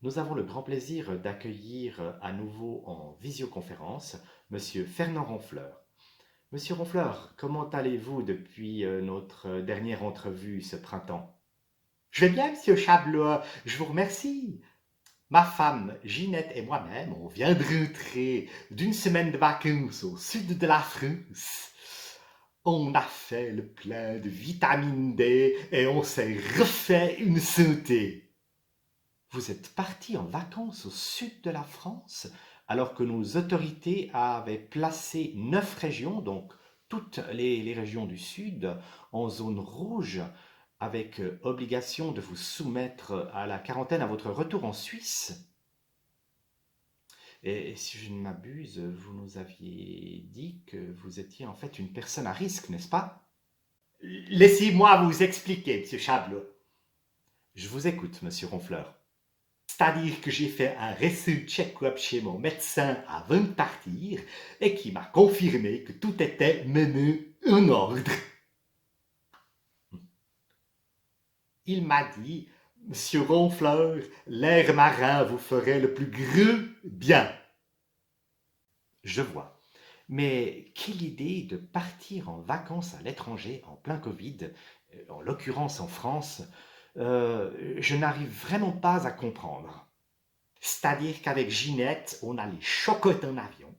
Nous avons le grand plaisir d'accueillir à nouveau en visioconférence Monsieur Fernand Ronfleur. Monsieur Ronfleur, comment allez-vous depuis notre dernière entrevue ce printemps? Je vais bien, monsieur Chablot, je vous remercie. Ma femme Ginette et moi-même, on vient de rentrer d'une semaine de vacances au sud de la France. On a fait le plein de vitamine D et on s'est refait une santé. Vous êtes parti en vacances au sud de la France alors que nos autorités avaient placé 9 régions, donc toutes les régions du sud, en zone rouge, avec obligation de vous soumettre à la quarantaine à votre retour en Suisse. Et si je ne m'abuse, vous nous aviez dit que vous étiez en fait une personne à risque, n'est-ce pas? Laissez-moi vous expliquer, monsieur Chablot. Je vous écoute, monsieur Ronfleur. C'est-à-dire que j'ai fait un récent check-up chez mon médecin avant de partir et qui m'a confirmé que tout était mené en ordre. Il m'a dit, monsieur Ronfleur, l'air marin vous ferait le plus grand bien. Je vois. Mais quelle idée de partir en vacances à l'étranger en plein Covid, en l'occurrence en France, je n'arrive vraiment pas à comprendre. C'est-à-dire qu'avec Ginette, on a les chocottes en avion.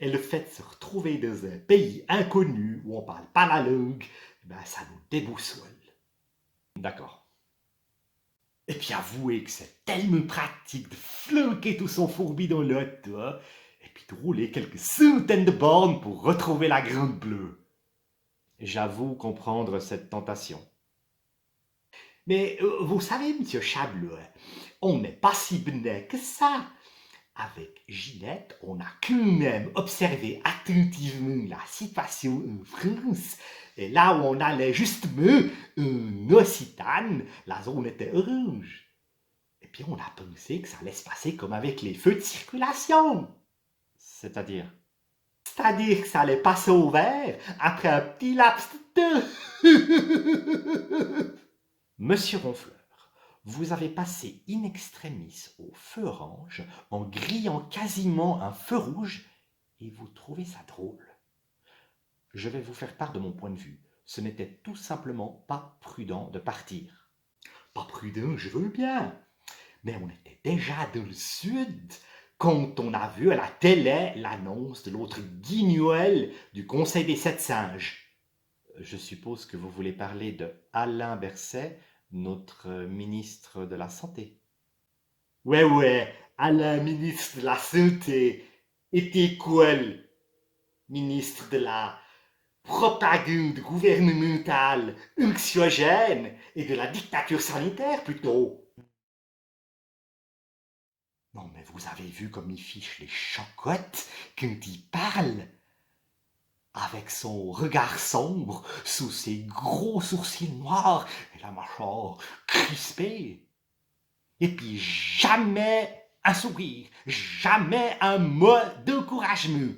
Et le fait de se retrouver dans un pays inconnu où on ne parle pas la langue, ben, ça nous déboussole. D'accord. Et puis avouez que c'est tellement pratique de flanquer tout son fourbi dans l'auto, et puis de rouler quelques centaines de bornes pour retrouver la Grande Bleue. J'avoue comprendre cette tentation. Mais vous savez, monsieur Chablot, on n'est pas si benet que ça. Avec Ginette, on a quand même observé attentivement la situation en France. Et là où on allait justement en Occitane, la zone était orange. Et puis on a pensé que ça allait se passer comme avec les feux de circulation. C'est-à-dire? C'est-à-dire que ça allait passer au vert après un petit laps de temps. Monsieur Ronfleur, vous avez passé in extremis au feu orange en grillant quasiment un feu rouge et vous trouvez ça drôle. Je vais vous faire part de mon point de vue. Ce n'était tout simplement pas prudent de partir. Pas prudent, je veux bien. Mais on était déjà dans le sud quand on a vu à la télé l'annonce de l'autre guignol du Conseil des Sept Singes. Je suppose que vous voulez parler de Alain Berset, notre ministre de la Santé. Ouais, Alain, ministre de la Santé, était quoi, ministre de la propagande gouvernementale anxiogène et de la dictature sanitaire plutôt. Non, mais vous avez vu comme il fiche les chocottes quand il parle, avec son regard sombre sous ses gros sourcils noirs et la mâchoire crispée. Et puis jamais un sourire, jamais un mot d'encouragement.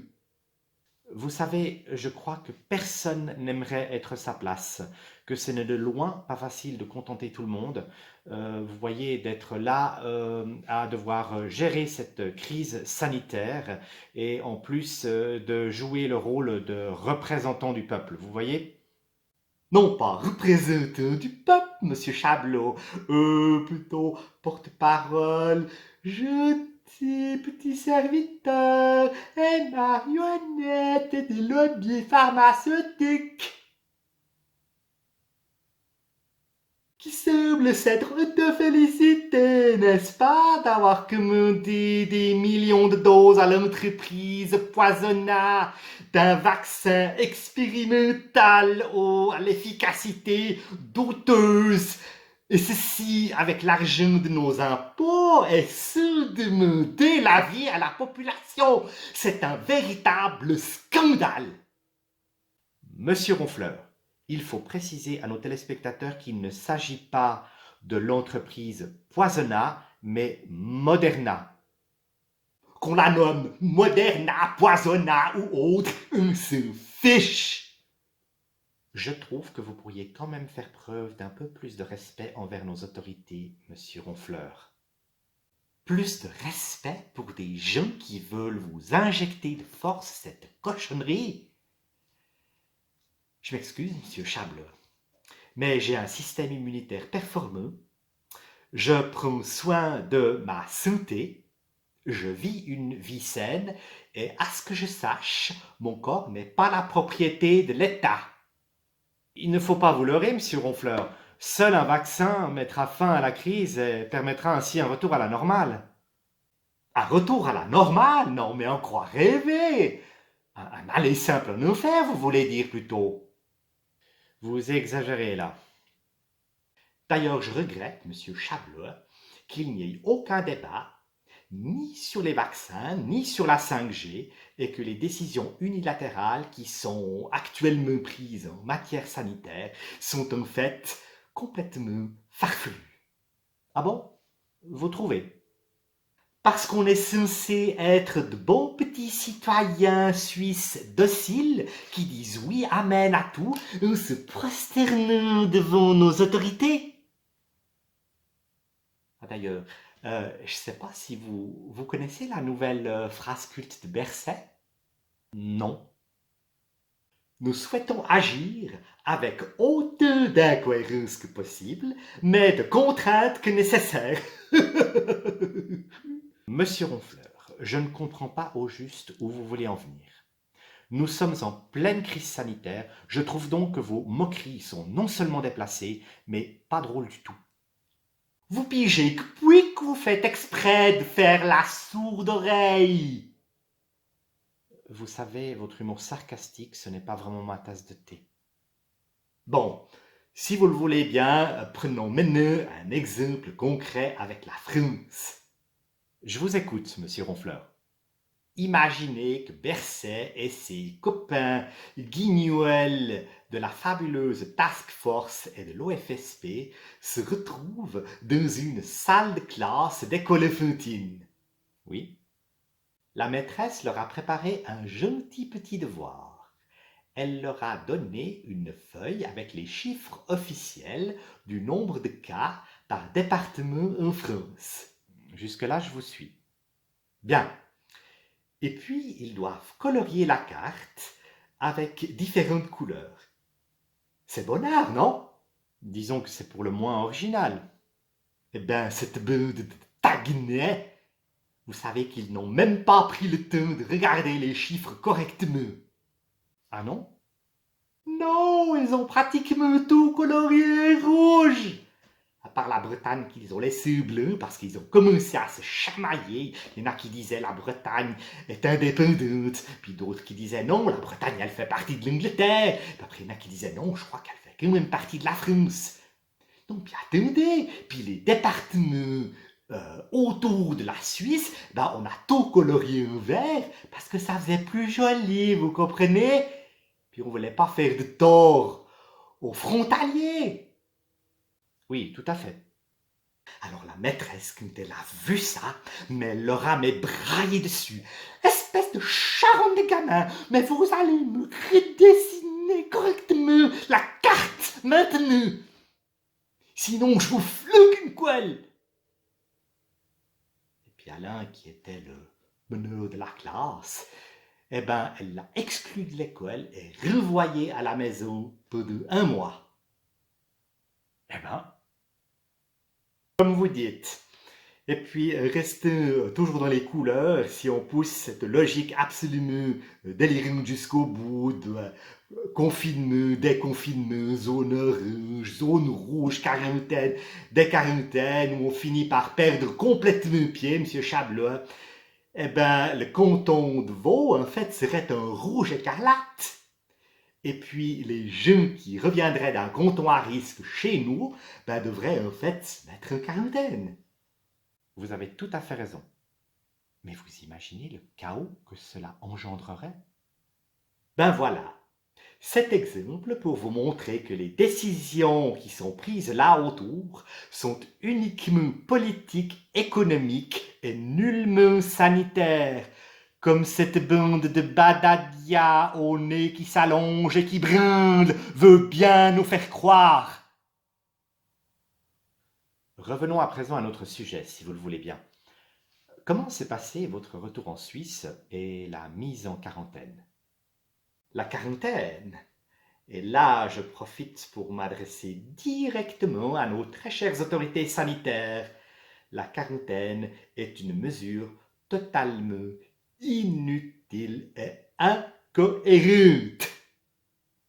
Vous savez, je crois que personne n'aimerait être à sa place, que ce n'est de loin pas facile de contenter tout le monde. Vous voyez, d'être là à devoir gérer cette crise sanitaire et en plus de jouer le rôle de représentant du peuple. Vous voyez? Non pas représentant du peuple, monsieur Chablot, plutôt porte-parole, gentil petit serviteur et marionnette des lobbies pharmaceutiques, qui semble s'être auto-félicité, n'est-ce pas, d'avoir commandé des millions de doses à l'entreprise Poisonna d'un vaccin expérimental à l'efficacité douteuse, et ceci avec l'argent de nos impôts et sans demander l'avis à la population. C'est un véritable scandale. Monsieur Ronfleur, il faut préciser à nos téléspectateurs qu'il ne s'agit pas de l'entreprise Poisonna, mais Moderna. Qu'on la nomme Moderna, Poisonna ou autre, on se fiche. Je trouve que vous pourriez quand même faire preuve d'un peu plus de respect envers nos autorités, monsieur Ronfleur. plus de respect pour des gens qui veulent vous injecter de force cette cochonnerie? Je m'excuse, monsieur Chableux, mais j'ai un système immunitaire performant, je prends soin de ma santé, je vis une vie saine, et à ce que je sache, mon corps n'est pas la propriété de l'État. Il ne faut pas vous leurrer, monsieur Ronfleur. Seul un vaccin mettra fin à la crise et permettra ainsi un retour à la normale. Un retour à la normale? Non, mais on croit rêver. Un aller simple en enfer, vous voulez dire plutôt. Vous exagérez là. D'ailleurs, je regrette, monsieur Chableux, qu'il n'y ait aucun débat, ni sur les vaccins, ni sur la 5G, et que les décisions unilatérales qui sont actuellement prises en matière sanitaire sont en fait complètement farfelues. Ah bon? Vous trouvez? Parce qu'on est censé être de bons petits citoyens suisses dociles qui disent oui, amen à tout, en se prosternant devant nos autorités. Ah, d'ailleurs, je ne sais pas si vous connaissez la nouvelle phrase culte de Berset? Non. Nous souhaitons agir avec autant d'incohérence que possible, mais de contraintes que nécessaire. Monsieur Ronfleur, je ne comprends pas au juste où vous voulez en venir. Nous sommes en pleine crise sanitaire, je trouve donc que vos moqueries sont non seulement déplacées, mais pas drôles du tout. Vous pigez que puis que vous faites exprès de faire la sourde oreille. Vous savez, votre humour sarcastique, ce n'est pas vraiment ma tasse de thé. Bon, si vous le voulez bien, prenons maintenant un exemple concret avec la France. Je vous écoute, monsieur Ronfleur. Imaginez que Berset et ses copains guignols de la fabuleuse Task Force et de l'OFSP se retrouvent dans une salle de classe d'école enfantine. Oui. La maîtresse leur a préparé un gentil petit devoir. Elle leur a donné une feuille avec les chiffres officiels du nombre de cas par département en France. Jusque-là, je vous suis. Bien. Et puis, ils doivent colorier la carte avec différentes couleurs. C'est bon art, non? Disons que c'est pour le moins original. Eh bien, cette bande de taguenets, vous savez qu'ils n'ont même pas pris le temps de regarder les chiffres correctement. Ah non? Non, ils ont pratiquement tout colorié rouge. À part la Bretagne qu'ils ont laissé bleu parce qu'ils ont commencé à se chamailler. Il y en a qui disaient la Bretagne est indépendante, puis d'autres qui disaient non, la Bretagne elle fait partie de l'Angleterre, puis après il y en a qui disaient non, je crois qu'elle fait quand même partie de la France. Donc puis attendez, puis les départements autour de la Suisse, ben, on a tout colorié en vert parce que ça faisait plus joli, vous comprenez? Puis on voulait pas faire de tort aux frontaliers. Oui, tout à fait. Alors la maîtresse, quand elle a vu ça, mais elle leur a braillé dessus. Espèce de charron de gamin, mais vous allez me redessiner correctement la carte maintenant. Sinon, je vous flugue une couelle. Et puis Alain, qui était le meneur de la classe, eh ben, elle l'a exclu de l'école et renvoyé à la maison pendant 1 mois. Eh ben, comme vous dites. Et puis, restez toujours dans les couleurs, si on pousse cette logique absolument délirante jusqu'au bout, de confinement, déconfinement, zone orange, zone rouge, quarantaine, des quarantaines, où on finit par perdre complètement pied, monsieur Chableux, eh ben, le canton de Vaud, en fait, serait un rouge écarlate. Et puis, les gens qui reviendraient d'un canton à risque chez nous, ben, devraient en fait se mettre en quarantaine. Vous avez tout à fait raison. Mais vous imaginez le chaos que cela engendrerait? Ben voilà, cet exemple pour vous montrer que les décisions qui sont prises là autour sont uniquement politiques, économiques et nullement sanitaires, comme cette bande de badadia au nez qui s'allonge et qui brinde veut bien nous faire croire. Revenons à présent à notre sujet, si vous le voulez bien. comment s'est passé votre retour en Suisse et la mise en quarantaine? La quarantaine. Et là, je profite pour m'adresser directement à nos très chères autorités sanitaires. La quarantaine est une mesure totalement inutile et incohérente.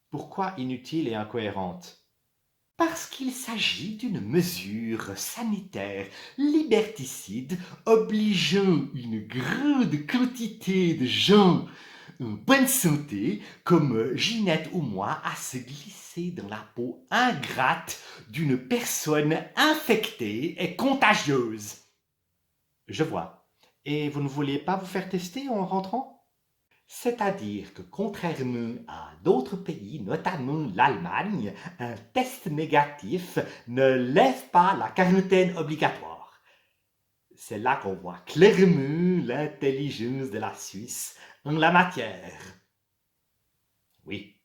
Pourquoi inutile et incohérente? Parce qu'il s'agit d'une mesure sanitaire liberticide obligeant une grande quantité de gens en bonne santé, comme Ginette ou moi, à se glisser dans la peau ingrate d'une personne infectée et contagieuse. Je vois. Et vous ne vouliez pas vous faire tester en rentrant? C'est-à-dire que contrairement à d'autres pays, notamment l'Allemagne, un test négatif ne lève pas la quarantaine obligatoire. C'est là qu'on voit clairement l'intelligence de la Suisse en la matière. Oui.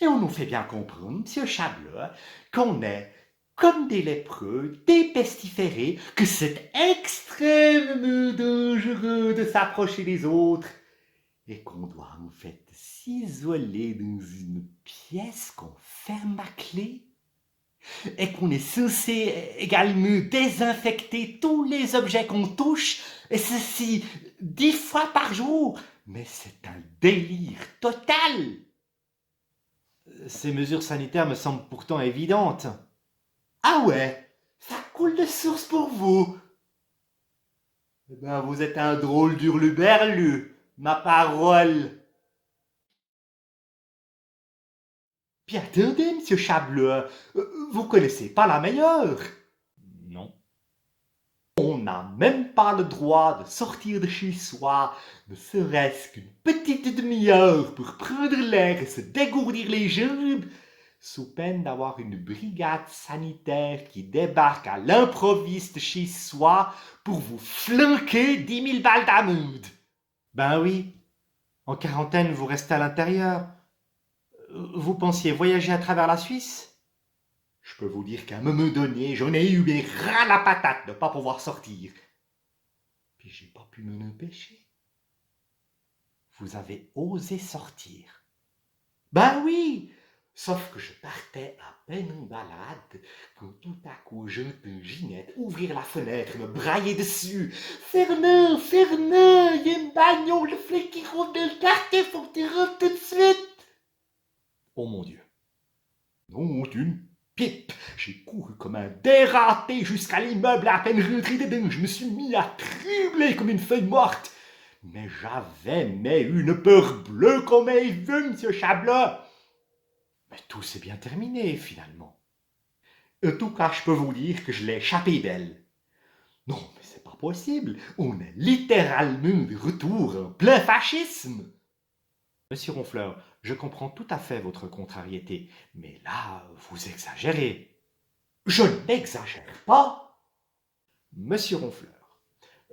Et on nous fait bien comprendre, monsieur Chableux, qu'on est comme des lépreux, des pestiférés, que c'est extrêmement dangereux de s'approcher des autres, et qu'on doit en fait s'isoler dans une pièce qu'on ferme à clé, et qu'on est censé également désinfecter tous les objets qu'on touche, et ceci 10 fois par jour. Mais c'est un délire total. Ces mesures sanitaires me semblent pourtant évidentes. Ah ouais, ça coule de source pour vous. Eh ben, vous êtes un drôle d'hurluberlu, ma parole. Puis attendez, monsieur Chableux, vous connaissez pas la meilleure. Non. On n'a même pas le droit de sortir de chez soi, ne serait-ce qu'une petite demi-heure pour prendre l'air et se dégourdir les jambes, sous peine d'avoir une brigade sanitaire qui débarque à l'improviste chez soi pour vous flanquer 10 000 balles d'amende. Ben oui. En quarantaine, vous restez à l'intérieur. Vous pensiez voyager à travers la Suisse? Je peux vous dire qu'à un moment donné, j'en ai eu bien ras la patate de ne pas pouvoir sortir. Puis j'ai pas pu m'en empêcher. Vous avez osé sortir. Ben oui, sauf que je partais à peine en balade quand tout à coup j'entends Ginette ouvrir la fenêtre et me brailler dessus. Fernand, Fernand, il y a une bagnole de flics qui roule dans le quartier, faut que tu rentres tout de suite. Oh mon Dieu. Non, une pipe. J'ai couru comme un dératé jusqu'à l'immeuble à peine rentré dedans. Je me suis mis à trembler comme une feuille morte. Mais j'avais une peur bleue comme il veut, monsieur Chableux. Mais tout s'est bien terminé, finalement. En tout cas, je peux vous dire que je l'ai échappé belle. Non, mais c'est pas possible. On est littéralement de retour en plein fascisme. Monsieur Ronfleur, je comprends tout à fait votre contrariété, mais là, vous exagérez. Je n'exagère pas. Monsieur Ronfleur,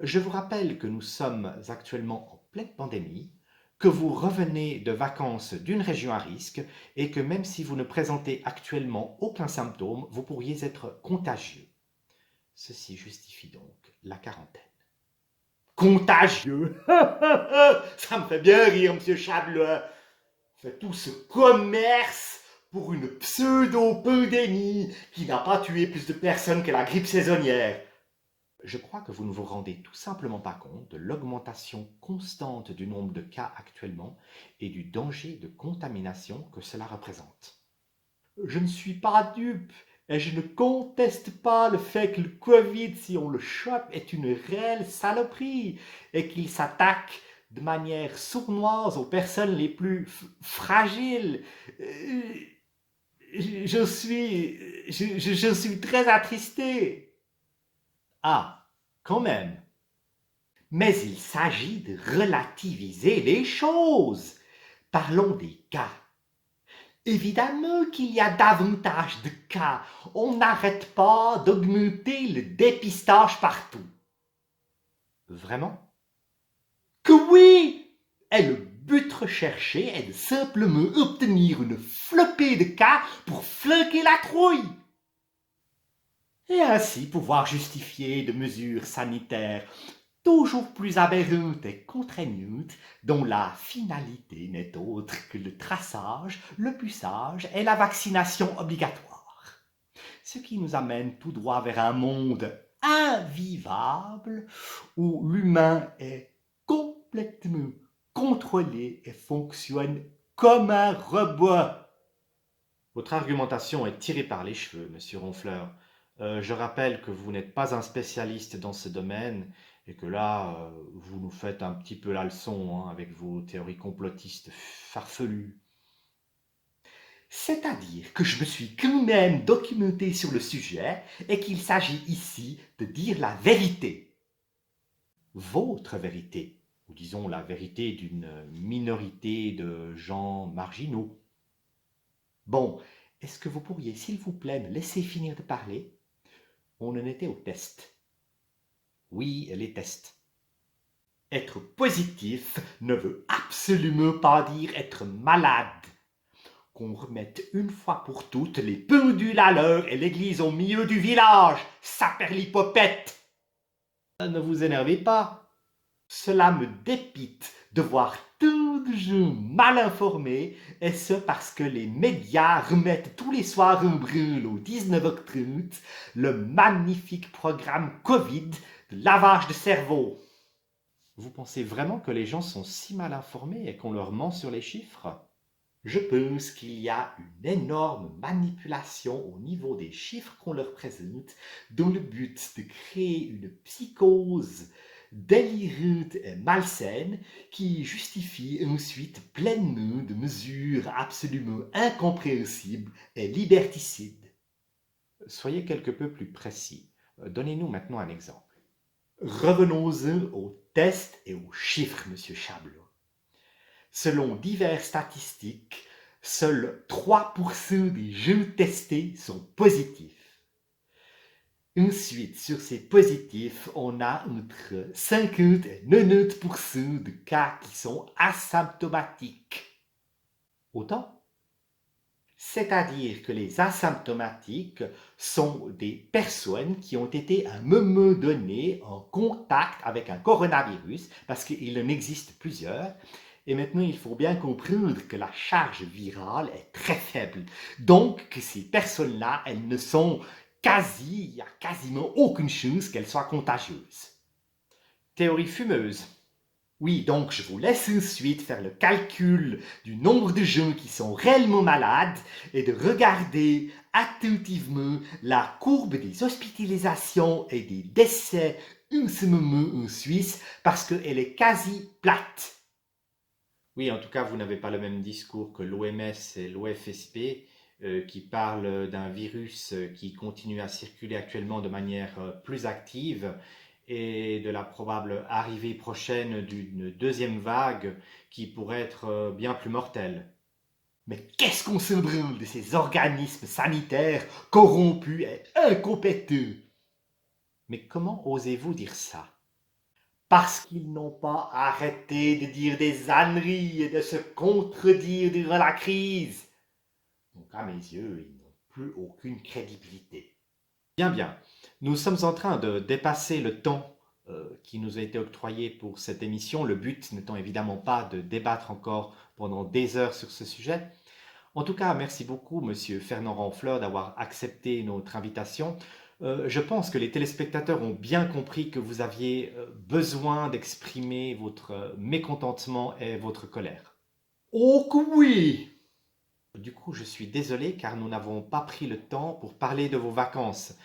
je vous rappelle que nous sommes actuellement en pleine pandémie, que vous revenez de vacances d'une région à risque et que même si vous ne présentez actuellement aucun symptôme, vous pourriez être contagieux. Ceci justifie donc la quarantaine. Contagieux. Ça me fait bien rire, monsieur Chableux. Fait tout ce commerce pour une pseudo-pandémie qui n'a pas tué plus de personnes que la grippe saisonnière. Je crois que vous ne vous rendez tout simplement pas compte de l'augmentation constante du nombre de cas actuellement et du danger de contamination que cela représente. Je ne suis pas dupe et je ne conteste pas le fait que le Covid, si on le chope, est une réelle saloperie et qu'il s'attaque de manière sournoise aux personnes les plus fragiles. Je suis très attristé. Ah, quand même. Mais il s'agit de relativiser les choses. Parlons des cas. Évidemment qu'il y a davantage de cas. On n'arrête pas d'augmenter le dépistage partout. Vraiment? Que oui! Et le but recherché est de simplement obtenir une flopée de cas pour flanquer la trouille. Et ainsi pouvoir justifier de mesures sanitaires toujours plus aberrante et contraignante, dont la finalité n'est autre que le traçage, le puçage et la vaccination obligatoire. Ce qui nous amène tout droit vers un monde invivable où l'humain est complètement contrôlé et fonctionne comme un robot. Votre argumentation est tirée par les cheveux, monsieur Ronfleur. Je rappelle que vous n'êtes pas un spécialiste dans ce domaine et que là, vous nous faites un petit peu la leçon hein, avec vos théories complotistes farfelues. C'est-à-dire que je me suis quand même documenté sur le sujet et qu'il s'agit ici de dire la vérité. Votre vérité, ou disons la vérité d'une minorité de gens marginaux. Bon, est-ce que vous pourriez, s'il vous plaît, me laisser finir de parler? On en était au test. Oui, les tests. Être positif ne veut absolument pas dire être malade. Qu'on remette une fois pour toutes les pendules à l'heure et l'église au milieu du village, saperlipopette. Ne vous énervez pas. Cela me dépite de voir tant de gens mal informés, et ce parce que les médias remettent tous les soirs en brûle au 19h30 le magnifique programme Covid de lavage de cerveau. Vous pensez vraiment que les gens sont si mal informés et qu'on leur ment sur les chiffres? Je pense qu'il y a une énorme manipulation au niveau des chiffres qu'on leur présente dans le but de créer une psychose délirante et malsaine qui justifie ensuite pleinement de mesures absolument incompréhensibles et liberticides. Soyez quelque peu plus précis. Donnez-nous maintenant un exemple. Revenons-en aux tests et aux chiffres, monsieur Chablot. Selon diverses statistiques, seuls 3% des jeunes testés sont positifs. Ensuite, sur ces positifs, on a entre 50 et 90% de cas qui sont asymptomatiques. Autant? C'est-à-dire que les asymptomatiques sont des personnes qui ont été à un moment donné en contact avec un coronavirus, parce qu'il en existe plusieurs. Et maintenant, il faut bien comprendre que la charge virale est très faible. Donc, que ces personnes-là, elles ne sont il y a quasiment aucune chance qu'elles soient contagieuses. Théorie fumeuse. Oui, donc je vous laisse ensuite faire le calcul du nombre de gens qui sont réellement malades et de regarder attentivement la courbe des hospitalisations et des décès en ce moment en Suisse parce qu'elle est quasi plate. Oui, en tout cas, vous n'avez pas le même discours que l'OMS et l'OFSP qui parlent d'un virus qui continue à circuler actuellement de manière plus active et de la probable arrivée prochaine d'une deuxième vague qui pourrait être bien plus mortelle. Mais qu'est-ce qu'on se branle de ces organismes sanitaires corrompus et incompétents? Mais comment osez-vous dire ça? Parce qu'ils n'ont pas arrêté de dire des âneries et de se contredire durant la crise. Donc à mes yeux, ils n'ont plus aucune crédibilité. Bien, bien. Nous sommes en train de dépasser le temps qui nous a été octroyé pour cette émission, le but n'étant évidemment pas de débattre encore pendant des heures sur ce sujet. En tout cas, merci beaucoup, monsieur Fernand Ronfleur, d'avoir accepté notre invitation. Je pense que les téléspectateurs ont bien compris que vous aviez besoin d'exprimer votre mécontentement et votre colère. Oh que oui! Du coup, je suis désolé car nous n'avons pas pris le temps pour parler de vos vacances.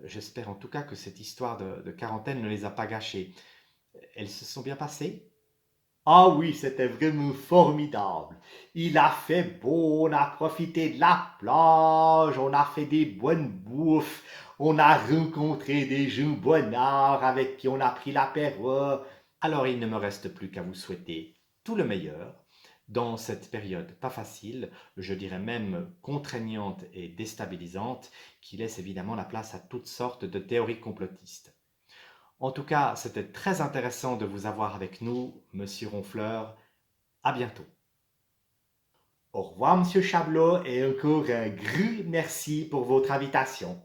J'espère en tout cas que cette histoire de quarantaine ne les a pas gâchées. Elles se sont bien passées? Ah oui, c'était vraiment formidable. Il a fait beau, on a profité de la plage, on a fait des bonnes bouffes, on a rencontré des gens bonnards avec qui on a pris l'apéro. Alors il ne me reste plus qu'à vous souhaiter tout le meilleur dans cette période pas facile, je dirais même contraignante et déstabilisante, qui laisse évidemment la place à toutes sortes de théories complotistes. En tout cas, c'était très intéressant de vous avoir avec nous, monsieur Ronfleur. À bientôt. Au revoir, monsieur Chablot, et encore un grand merci pour votre invitation.